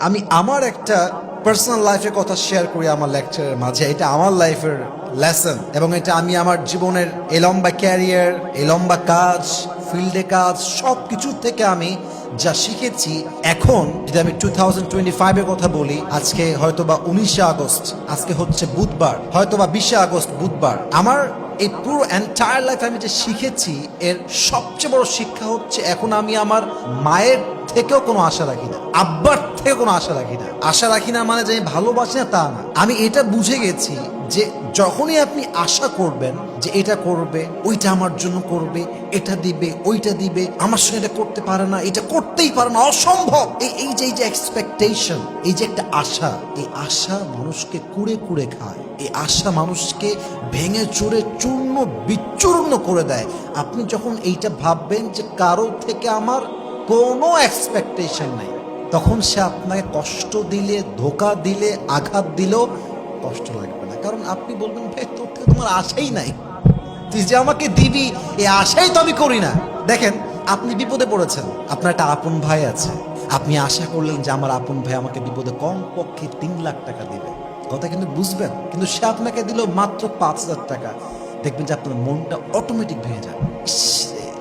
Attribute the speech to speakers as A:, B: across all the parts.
A: আমি আমার একটা পার্সোনাল লাইফের কথা শেয়ার করি আমার লেকচারের মাঝে। এটা আমার লাইফের লেসন এবং এটা আমি আমার জীবনের এই লম্বা ক্যারিয়ার, এই লম্বা কাজ, ফিল্ডে কাজ, সব কিছু থেকে আমি যা শিখেছি। এখন যদি আমি 2025-এর কথা বলি, আজকে হয়তোবা 19শে আগস্ট, আজকে হচ্ছে বুধবার, হয়তোবা 20শে আগস্ট বুধবার। আমার এই পুরো এন্টায়ার লাইফ আমি যে শিখেছি, এর সবচেয়ে বড় শিক্ষা হচ্ছে এখন আমি আমার মায়ের থেকেও কোনো আশা রাখি না, আব্বার থেকে কোনো আশা রাখি না। আশা রাখি না মানে যে আমি ভালোবাসি না তা না, আমি এটা বুঝে গেছি যে যখনই আপনি আশা করবেন যে এটা করবে, ওইটা আমার জন্য করবে, এটা দিবে, ওইটা দিবে, আমার সঙ্গে এটা করতে পারে না, এটা করতেই পারে না, অসম্ভব, এই যে এক্সপেকটেশন, এই যে একটা আশা, এই আশা মানুষকে কুড়ে কুড়ে খায়। এই আশা মানুষকে ভেঙে চুরে চূর্ণ বিচূর্ণ করে দেয়। আপনি যখন এইটা ভাববেন যে কারো থেকে আমার কোনো এক্সপেকটেশন নাই, তখন সে আপনাকে কষ্ট দিলে, ধোকা দিলে, আঘাত দিলেও কষ্ট লাগবে না। কারণ আপনি বলবেন, ভাই তোর থেকে তোমার আশাই নাই, তুই যে আমাকে দিবি এই আশাই তো আমি করি না। দেখেন, আপনি বিপদে পড়েছেন, আপনার একটা আপন ভাই আছে, আপনি আশা করলেন যে আমার আপন ভাই আমাকে বিপদে কমপক্ষে 3 লাখ টাকা দিবে, কথা কিন্তু বুঝবেন, কিন্তু সে আপনাকে দিল মাত্র 5,000 টাকা। দেখবেন যে আপনার মনটা অটোমেটিক ভেঙে যাবে।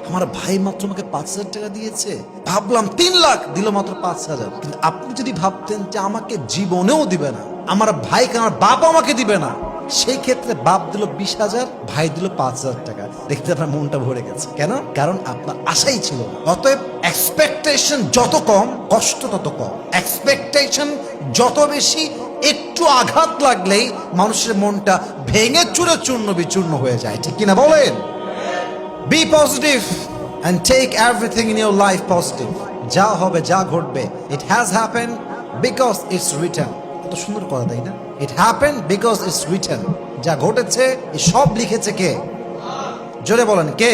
A: আমার ভাই মাত্র আমাকে 5,000 টাকা দিয়েছে, ভাবলাম 3 লাখ, দিল মাত্র 5,000। কিন্তু আপনি যদি ভাবতেন যে আমাকে জীবনেও দিবে না, আমার ভাইকে, আমার বাবা আমাকে দিবে না, সেই ক্ষেত্রে বাপ দিল 20,000, ভাই দিল 5,000 টাকা, দেখতে আপনার মনটা ভরে গেছে। কেন? কারণ আপনার আশাই ছিল না। অতএব এক্সপেকটেশন যত কম, কষ্ট তত কম। এক্সপেকটেশন যত বেশি, একটু আঘাত লাগলেই মানুষের মনটা ভেঙে চুরে চূর্ণ বিচূর্ণ হয়ে যায়। ঠিক কিনা বলেন? Be positive and take everything in your life positive. যা হবে, যা ঘটবে, it has happened because it's written. কত সুন্দর কথা, তাই না? It happened because it's written. যা ঘটেছে এই সব লিখেছে কে? জোরে বলেন, কে?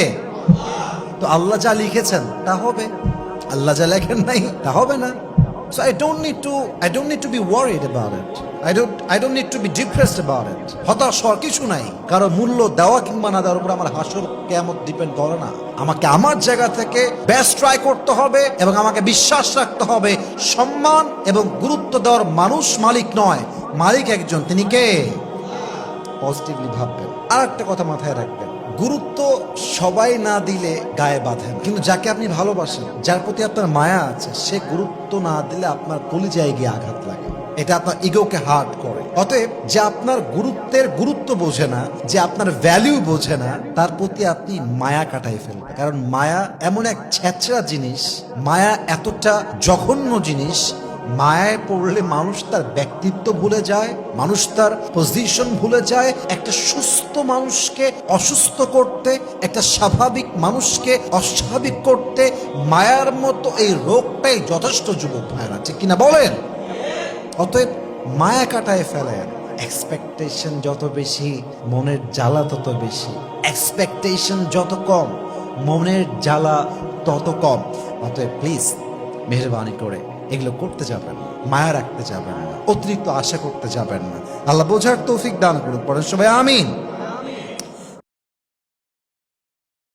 A: তো আল্লাহ যা লিখেছেন তা হবে, আল্লাহ যা লেখেন নাই তা হবে না। So I don't need to be worried about it. I don't need to be depressed about it. হতাশ হওয়ার কিছু নাই। কারো মূল্য দেওয়া কিংবা না দেওয়ার উপর আমার হাসর কিয়ামত ডিপেন্ড করে না। আমাকে আমার জায়গা থেকে বেস্ট ট্রাই করতে হবে এবং আমাকে বিশ্বাস রাখতে হবে সম্মান এবং গুরুত্ব দেওয়ার মানুষ মালিক নয়, মালিক একজন, তিনি কে? পজিটিভলি ভাববেন। আর একটা কথা মাথায় রাখবেন, গুরুত্ব সবাই না দিলে গায়ে বাঁধে না, কিন্তু যাকে আপনি ভালোবাসেন, যার প্রতি আপনার মায়া আছে, সে গুরুত্ব না দিলে আপনার কলিজায় গিয়ে আঘাত লাগে, এটা আপনার ইগোকে হার্ট করে। অতএব যে আপনার গুরুত্বের গুরুত্ব বোঝে না, যে আপনার ভ্যালিউ বোঝে না, তার প্রতি আপনি মায়া কাটাই ফেলবেন। কারণ মায়া এমন এক ছেঁচড়া জিনিস, মায়া এতটা জঘন্য জিনিস, মায়ায় পড়লে মানুষ তার ব্যক্তিত্ব ভুলে যায়, মানুষ তার পজিশন ভুলে যায়। একটা সুস্থ মানুষকে অসুস্থ করতে, একটা স্বাভাবিক মানুষকে অস্বাভাবিক করতে মায়ার মতো এই রোগটাই যথেষ্ট, যুবক ভাইরা, ঠিক কিনা বলেন? অতএব মায়া কাটায় ফেলেন। এক্সপেকটেশন যত বেশি, মনের জ্বালা তত বেশি। এক্সপেকটেশন যত কম, মনের জ্বালা তত কম। অতএব প্লিজ মেহরবানি করে এগুলো করতে যাবেন না, মায়া রাখতে যাবেন না, অতিরিক্ত আশা করতে যাবেন না। আল্লাহ বোঝার তৌফিক দান করুন। পড়েন সবাই আমিন।